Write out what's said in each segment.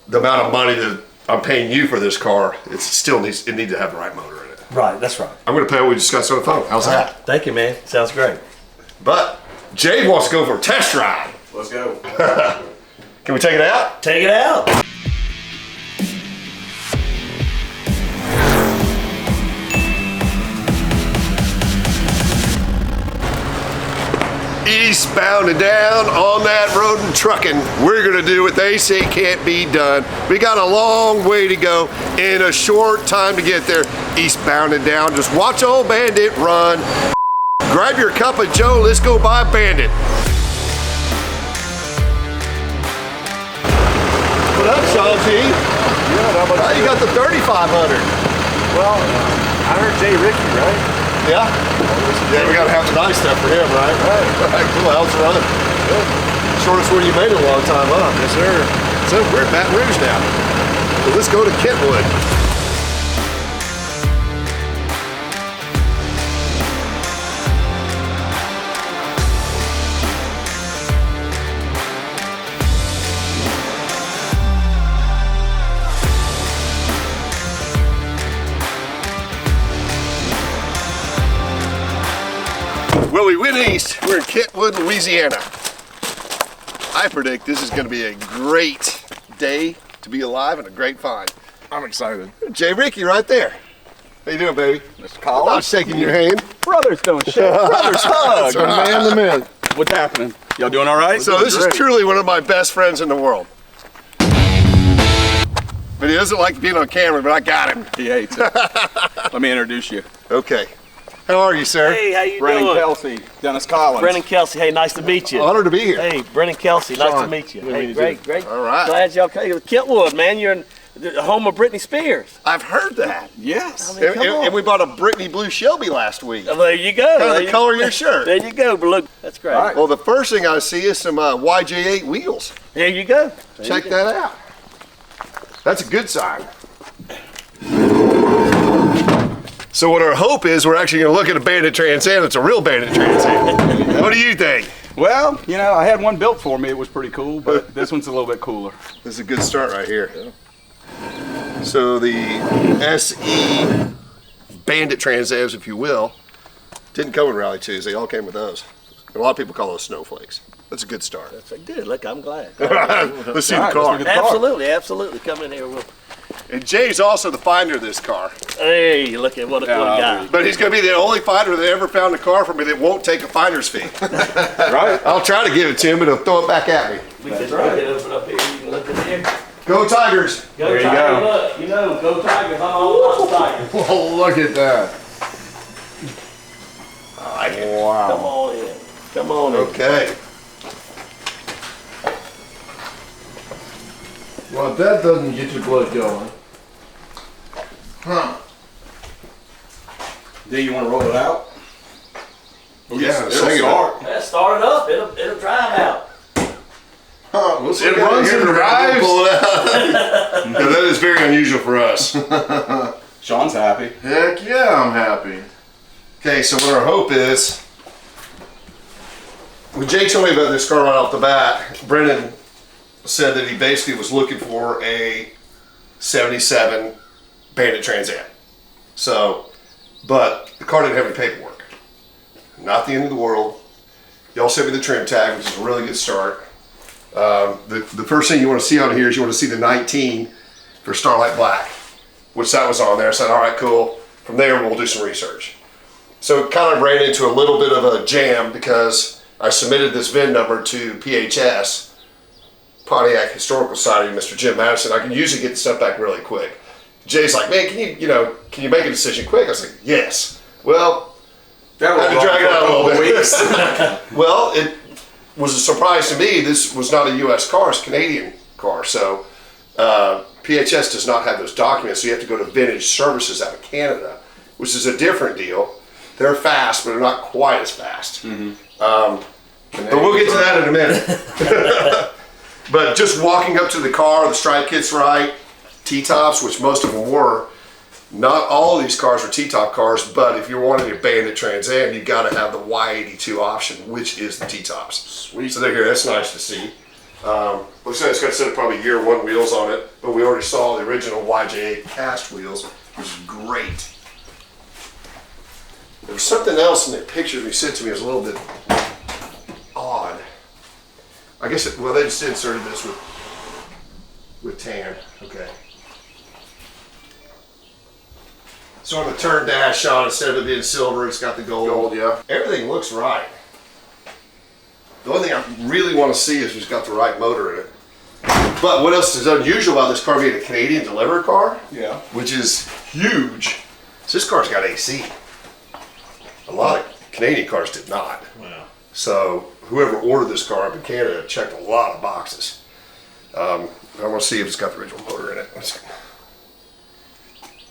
the amount of money that I'm paying you for this car, it needs to have the right motor in it. Right, that's right. I'm going to pay what we discussed on the phone. How's that? Thank you, man. Sounds great. But Jay wants to go for a test ride. Let's go. Can we take it out? Take it out. Eastbound and down on that road and trucking. We're gonna do what they say can't be done. We got a long way to go in a short time to get there. Eastbound and down, just watch old Bandit run. Grab your cup of Joe, let's go buy Bandit. What up, Sean G? Yeah, you got the 3500. Well, I heard Jay Ricky, right? Yeah? Yeah, we gotta have the nice stuff for him, right? Right. Cool, how's it running? Good. Shortest one you made in a long time, huh? Yes, sir. So we're at Baton Rouge now. So let's go to Kentwood. Well, we went east. We're in Kentwood, Louisiana. I predict this is going to be a great day to be alive and a great find. I'm excited. Jay Ricky right there. How you doing, baby? Mr. I'm Collins. not shaking your hand. Brothers don't shake. Brothers hug. That's right. Man to man. What's happening? Y'all doing all right? So this is truly one of my best friends in the world. But he doesn't like being on camera, but I got him. He hates it. Let me introduce you. Okay. How are you, sir? Hey, how you Brennan doing? Kelsey, Dennis Collins. Brennan Kelsey. Hey, nice to meet you. Honored to be here. Hey, Brennan Kelsey. Nice Sean, to meet you. good to Hey, meet great, great. All right. Glad y'all came. Kentwood, man. You're in the home of Britney Spears. I've heard that. Yes. I mean, And we bought a Brittany Blue Shelby last week. Oh, there you go. Kind of There the you- color of your shirt. There you go, look. That's great. All right. Well, the first thing I see is some YJ8 wheels. There you go. Check that out. That's a good sign. So what our hope is, we're actually going to look at a Bandit Trans Am. It's a real Bandit Trans Am. What do you think? Well, you know, I had one built for me. It was pretty cool, but this one's a little bit cooler. This is a good start right here. So the SE Bandit Trans Ams, if you will, didn't come with Rally 2s. They all came with those. A lot of people call those snowflakes. That's a good start. That's good. Look, I'm glad. Let's see All the right, car. let's look at the car. Absolutely, absolutely. Come in here. And Jay's also the finder of this car. Hey, look at what a guy. But he's going to be the only finder that ever found a car for me that won't take a finder's fee. Right. I'll try to give it to him, but he'll throw it back at me. We can open up here. You can look at here. Go Tigers! Go There you Tiger, go. look. You know, go Tigers. I'm all about Tigers. Oh, look at that. I like it. Come Wow. on in. Come on in. Okay. Well, if that doesn't get your blood going. Huh. Do you want to roll it out? Yeah, It'll second. start. Let's start it up. It'll drive out. We'll see It how runs here and we're gonna drives. pull it out. Yeah, that is very unusual for us. Sean's happy. Heck yeah, I'm happy. Okay, so what our hope is, when Jay told me about this car right off the bat, Brennan said that he basically was looking for a 77 Bandit Trans Am. So, but the car didn't have any paperwork. Not the end of the world. Y'all sent me the trim tag, which is a really good start. The first thing you want to see on here is you want to see the 19 for Starlight Black, which that was on there. I said, all right, cool. From there, we'll do some research. So it kind of ran into a little bit of a jam because I submitted this VIN number to PHS, Pontiac Historical Society, Mr. Jim Madison. I can usually get the stuff back really quick. Jay's like, man, can you make a decision quick? I was like, yes. Well, That I had to drag it out a little bit. weeks. Well, it was a surprise to me. This was not a U.S. car; it's a Canadian car. So PHS does not have those documents, so you have to go to Vintage Services out of Canada, which is a different deal. They're fast, but they're not quite as fast. But we'll get to that in a minute. But just walking up to the car, the stripe kit's right, T-tops, which most of them were. Not all of these cars were T-top cars, but if you're wanting a Bandit Trans Am, you got to have the Y82 option, which is the T-tops. Sweet. So they're here. That's nice to see. Looks like it's got a set of probably year one wheels on it, but we already saw the original YJ cast wheels, which is great. There was something else in that picture he sent to me. It was a little bit odd. I guess they just inserted this with tan. Okay. So on the turn dash on, instead of it being silver, it's got the gold. Gold, yeah. Everything looks right. The only thing I really want to see is it's got the right motor in it. But what else is unusual about this car being a Canadian delivered car? Yeah. Which is huge. So this car's got AC. A lot of Canadian cars did not. Wow. So whoever ordered this car up in Canada checked a lot of boxes. I want to see if it's got the original motor in it.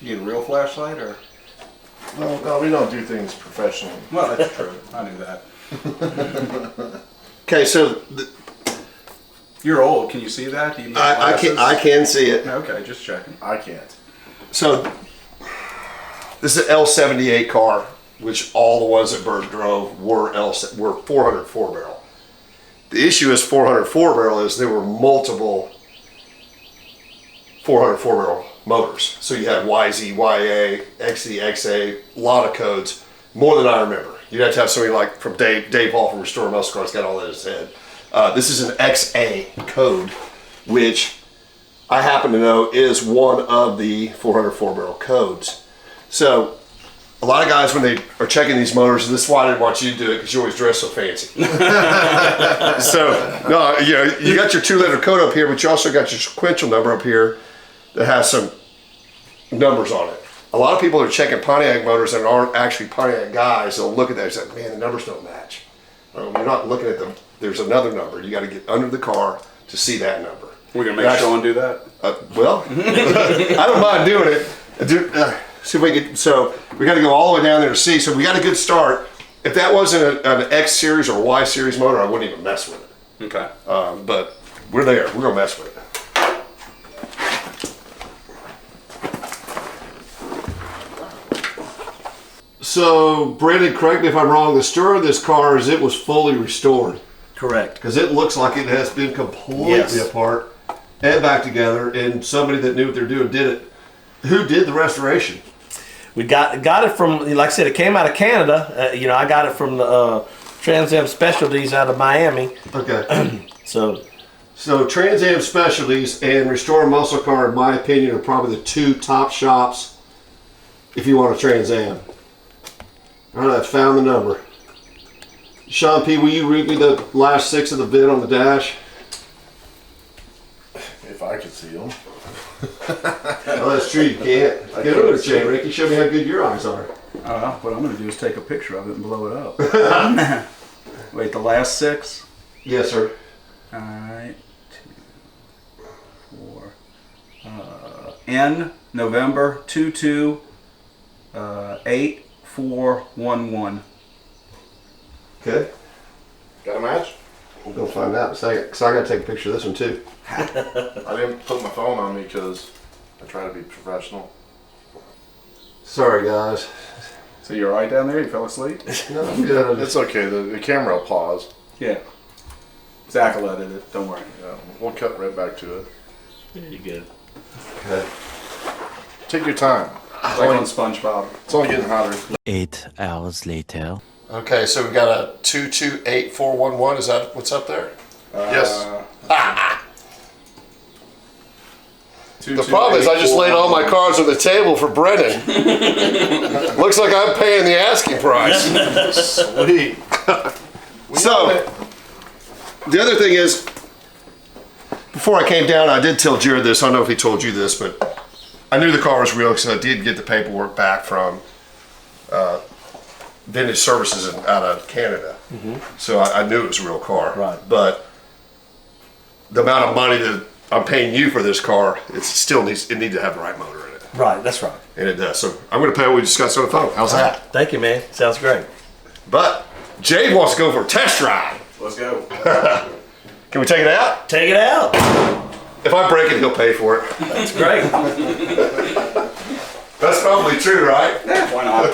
You need a real flashlight or? No, we don't do things professionally. Well, that's true. I knew that. Okay, so You're old. Can you see that? Do you need glasses? I can see it. Okay, just checking. I can't. So this is an L78 car, which all the ones that Burt drove were 404 barrel. The issue is 404 barrel is there were multiple 404 barrel motors. So you had YZ, YA, XZ, XA, a lot of codes, more than I remember. You'd have to have somebody like from Dave Hall from Restore Muscle Cars got all that in his head. This is an XA code, which I happen to know is one of the 404 barrel codes. So a lot of guys, when they are checking these motors, and this is why I didn't want you to do it because you always dress so fancy. So no, you got your 2-letter code up here, but you also got your sequential number up here that has some numbers on it. A lot of people are checking Pontiac motors that aren't actually Pontiac guys. They'll look at that and say, man, the numbers don't match. You're not looking at them. There's another number. You got to get under the car to see that number. We're going to make Sean do that? Well, I don't mind doing it. See if we can. So we got to go all the way down there to see. So we got a good start. If that wasn't an X series or Y series motor, I wouldn't even mess with it. Okay. But we're there. We're gonna mess with it. So Brandon, correct me if I'm wrong. The story of this car is it was fully restored Correct. because it looks like it has been completely apart and back together. And somebody that knew what they're doing did it. Who did the restoration? We got it from, like I said, it came out of Canada. I got it from the Trans Am Specialties out of Miami. Okay. So Trans Am Specialties and Restore Muscle Car, in my opinion, are probably the two top shops if you want a Trans Am. All right, I found the number. Sean P., will you read me the last 6 of the VIN on the dash? If I could see them. Oh, that's true, you can't. Get over it, Jay. Ricky, show me how good your eyes are. What I'm going to do is take a picture of it and blow it up. Wait, the last 6? Yes, sir. Alright. 2, 4. N, November, 22, 8411. Okay. Got a match? We're going to find out in a second, because I got to take a picture of this one, too. I didn't put my phone on me because I try to be professional. Sorry, guys. So you alright down there? You fell asleep? No, I'm good. It's okay. The camera will pause. Yeah. Zach will edit it. Don't worry. Yeah, we'll cut right back to it. you good. Okay. Take your time. Like on SpongeBob. It's only getting hotter. 8 hours later. Okay, so we got a 228411. Is that what's up there? Yes. The problem is I just laid all my cards on the table for Brennan. Looks like I'm paying the asking price. Sweet. So, the other thing is, before I came down, I did tell Jared this. I don't know if he told you this, but I knew the car was real because I did get the paperwork back from Vintage Services out of Canada. Mm-hmm. So I knew it was a real car. Right. But the amount of money that I'm paying you for this car, it needs to have the right motor in it. Right, that's right. And it does. So I'm going to pay what we discussed on the phone. How's that? Thank you, man. Sounds great. But Jade wants to go for a test drive. Let's go. Can we take it out? Take it out. If I break it, he'll pay for it. That's great. That's probably true, right? Yeah, why not?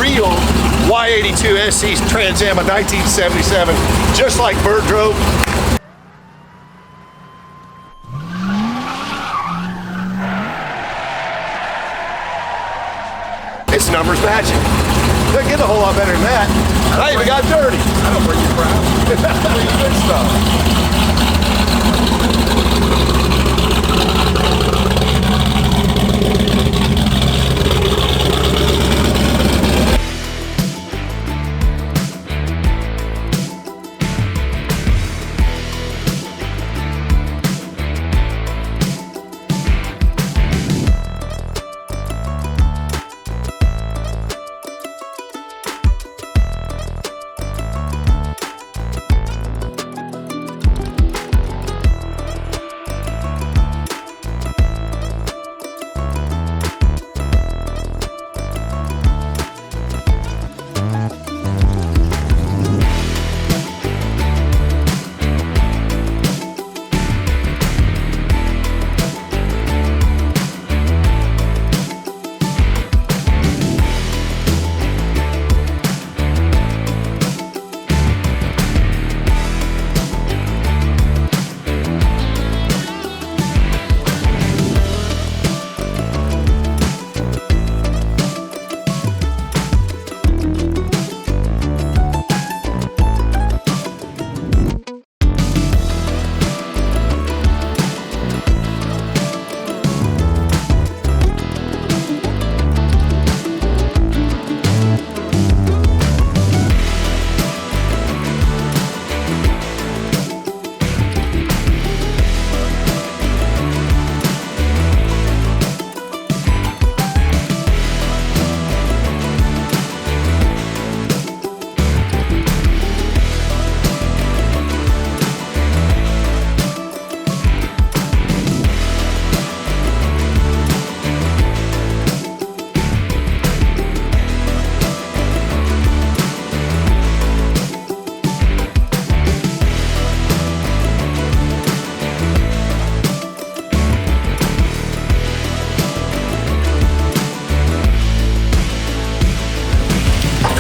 real Y82 SC Trans Am of 1977, just like Burt drove. Its numbers matching. Doesn't get a whole lot better than that. And I even got dirty. I don't bring you proud. I bring you good stuff.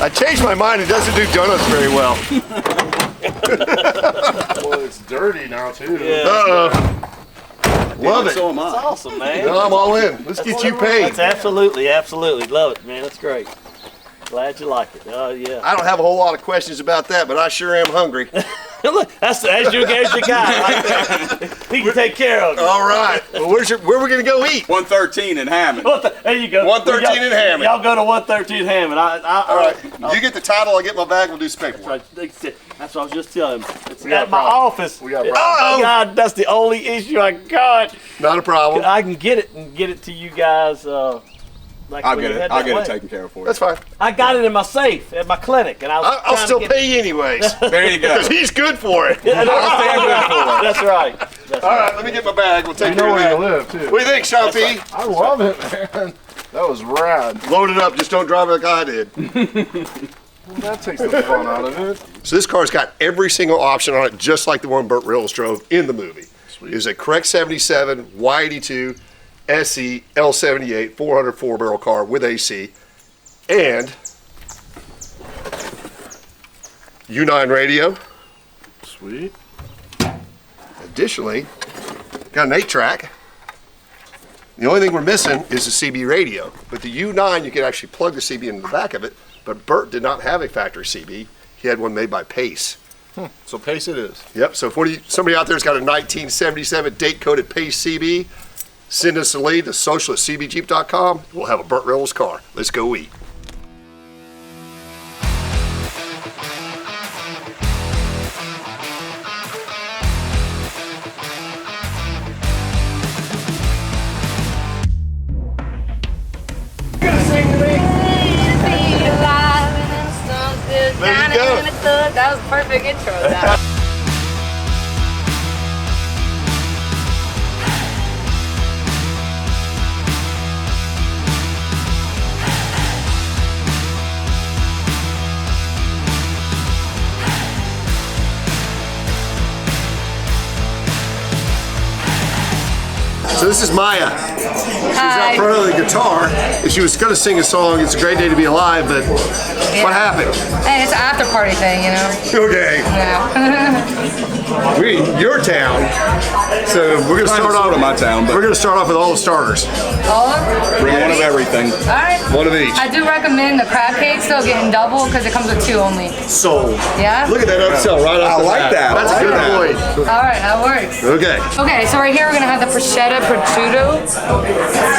I changed my mind. It doesn't do donuts very well. Well, it's dirty now too. Love it. So am That's I. awesome, man. No, I'm all in. Let's get you paid. That's absolutely love it, man. That's great. Glad you like it. Oh yeah. I don't have a whole lot of questions about that, but I sure am hungry. Look, that's your guy right there. He can take care of you. All right. Well, where we gonna go eat? 113 in Hammond. There you go. 113 in Hammond. Y'all go to 113 Hammond. All right. You get the title. I get my bag. We'll do spec one. That's what I was just telling him. It's got at my problems. office. We got Oh problems. God, that's the only issue I got. Not a problem. I can get it to you guys. Like I'll when get you it. head I'll that get way. it taken care of for you. That's fine. I got it in my safe at my clinic, and I was. I'll trying still to get pay you anyways. There you go. Because he's good for it. That's right. That's All right. right. Let me get my bag. We'll take You know care of where you that. live too. What do you think, Sean P? I love it, man. That was rad. Load it up. Just don't drive it like I did. That takes the fun out of it. So this car's got every single option on it, just like the one Burt Reynolds drove in the movie. Sweet. It was a correct 77 Y82 SE L78 404 barrel car with AC and U9 radio. Sweet. Additionally, got an 8-track. The only thing we're missing is the CB radio. But the U9, you can actually plug the CB into the back of it, but Burt did not have a factory CB. He had one made by Pace. So pace it is. Yep, so if somebody out there's got a 1977 date-coded Pace CB, send us a lead to social@cbjeep.com. We'll have a Burt Reynolds car. Let's go eat. There you go. That was a perfect intro. That. So this is Maya. out front of the guitar, and she was going to sing a song, It's a Great Day to Be Alive, but what happened? Hey, it's an after party thing, you know? Okay. Yeah. We're in your town, so we're going to start off in my town, but we're going to start off with all the starters. All of them? bring one of everything. All right. One of each. I do recommend the crab cakes, though, getting double because it comes with 2 only. Sold. Yeah? Look at that upsell right off I the like bat. that. That's I a good like point. All right, that works. Okay. Okay, so right here we're gonna have the prosciutto prosciutto. That's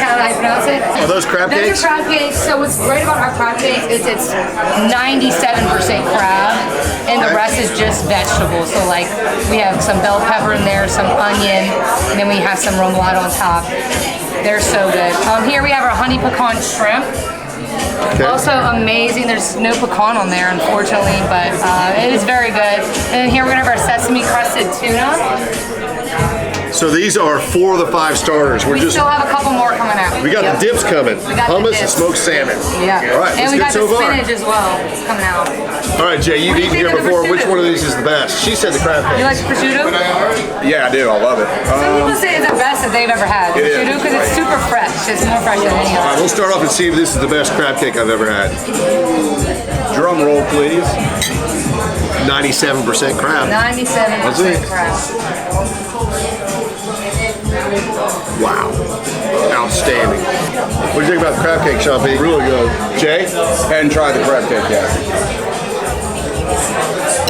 kind of how you pronounce it. Are those crab Those cakes? are crab cakes. So what's great about our crab cakes is it's 97% crab, and the rest is just vegetables. So like we have some bell pepper in there, some onion, and then we have some remoulade on top. They're so good. Here we have our honey pecan shrimp. Okay. Also amazing. There's no pecan on there, unfortunately, but it is very good. And then here we're gonna have our sesame crusted tuna. So these are 4 of the 5 starters. We still have a couple more coming out. We got Yep. the dips coming. We got the Hummus and dips. smoked salmon. Yeah. All right, and let's we get got the so far. spinach as well coming out. All right, Jay, you've What do you eaten here think of the before. Which prosciutto? one of these is the best? She said the crab You like cakes. the prosciutto? Yeah, I do. I love it. Some people say it's the best that they've ever had. It is. Prosciutto because it's super fresh. It's more fresh than any All right, other. we'll start off and see if this is the best crab cake I've ever had. Drum roll, please. 97% crab. 97% crab. Wow. Outstanding. What do you think about the crab cake, Sean P? Really good. Jay? Hadn't tried the crab cake yet.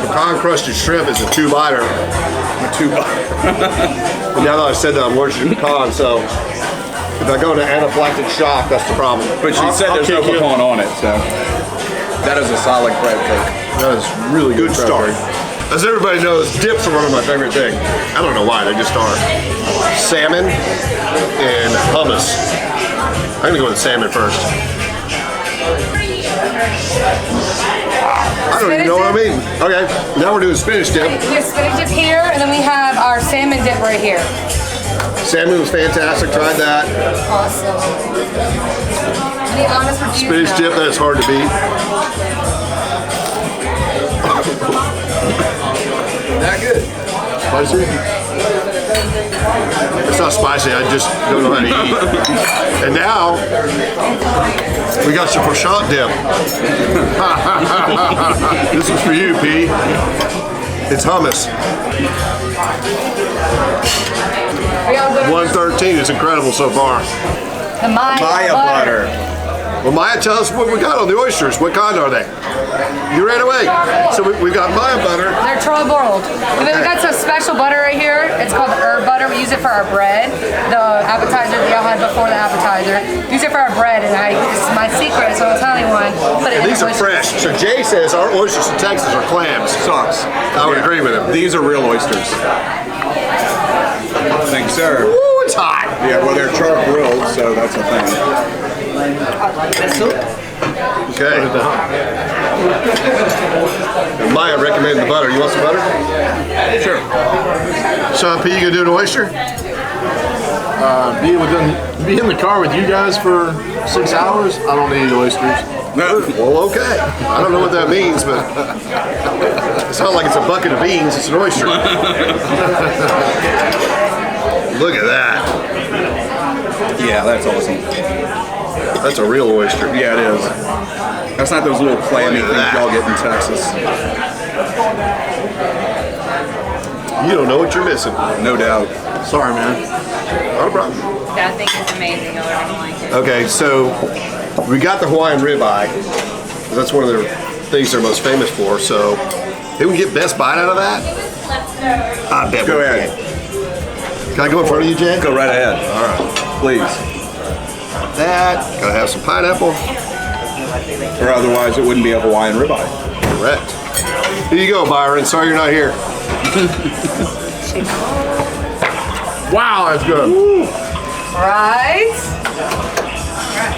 Pecan crusted shrimp is a 2-biter. But now that I said that, I'm allergic to pecan, so if I go into anaphylactic shock, that's the problem. But she I'll- said I'll there's no kick in. pecan on it, so that is a solid crab cake. That is really good crab start. cake. As everybody knows, dips are one of my favorite things. I don't know why, they just are. Salmon and hummus. I'm gonna go with salmon first. I don't even know what I'm eating. Okay, now we're doing spinach dip. We have spinach dip here, and then we have our salmon dip right here. Salmon was fantastic, tried that. Awesome. Any honest reviews? Spinach now? dip, that is hard to beat. That good. Spicy? It's not spicy, I just don't know how to eat. And now, we got some croissant dip. This is for you, P. It's hummus. We all good? 113 is incredible so far. The Maya butter. Well, Maya, tell us what we got on the oysters. What kind are they? You ran away. So we've got Maya butter. They're troy boiled. And then we got some special butter right here. It's called the herb butter. We use it for our bread. The appetizer that y'all had before the appetizer. Use it for our bread, and it's my secret, so I'll tell anyone. Put it And in these the are oysters. fresh. So Jay says our oysters in Texas are clams. Sucks. I would agree with him. These are real oysters. Thanks, sir. Ooh, it's hot. Yeah, well, they're char grilled, so that's a thing. Okay. Maya recommended the butter. You want some butter? Sure. Sean P, you gonna do an oyster? Be in the car with you guys for 6 hours. I don't need oysters. Well, okay. I don't know what that means, but it's not like it's a bucket of beans. It's an oyster. Look at that. Yeah, that's awesome. That's a real oyster. Yeah, it is. That's not those little clammy Look at things that. y'all get in Texas. You don't know what you're missing. No doubt. Sorry, man. No problem. That thing is amazing. You'll really like it. Okay, so we got the Hawaiian ribeye. That's one of their things they're most famous for. So, did we get best bite out of that? I bet. Go we ahead. Can I go in front of you, Jay? Go right ahead. All right. Please. That. Gotta have some pineapple. Or otherwise it wouldn't be a Hawaiian ribeye. Correct. Here you go, Byron. Sorry you're not here. Wow, that's good. Right?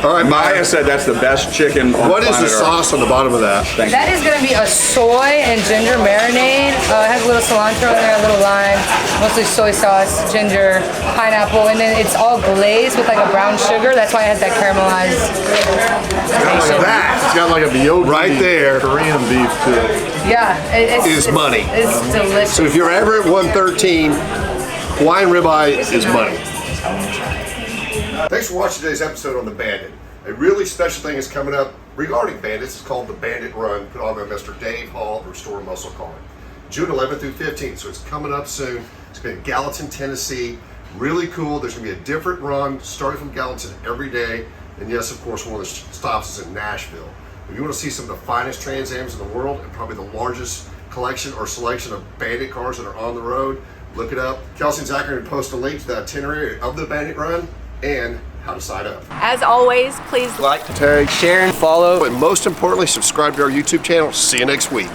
All right, Maya Maya. said that's the best chicken on What is the planet Earth. sauce on the bottom of that? Thank you. That is going to be a soy and ginger marinade. It has a little cilantro in there, a little lime, mostly soy sauce, ginger, pineapple, and then it's all glazed with like a brown sugar. That's why it has that caramelized Look at that. It's got like a byoki Right there. Korean beef to it. Yeah, Is money. It's delicious. So if you're ever at 113, Hawaiian ribeye is money. Thanks for watching today's episode on the Bandit. A really special thing is coming up regarding bandits. It's called the Bandit Run, put on by Mr. Dave Hall of Restore Muscle Car. June 11th through 15th, so it's coming up soon. It's going to be in Gallatin, Tennessee. Really cool. There's going to be a different run starting from Gallatin every day. And yes, of course, one of the stops is in Nashville. If you want to see some of the finest Trans Ams in the world and probably the largest collection or selection of Bandit cars that are on the road, look it up. Kelsey and Zach are going to post a link to the itinerary of the Bandit Run and how to sign up. As always, please Like, tag, share, and follow, and most importantly, subscribe to our YouTube channel. See you next week.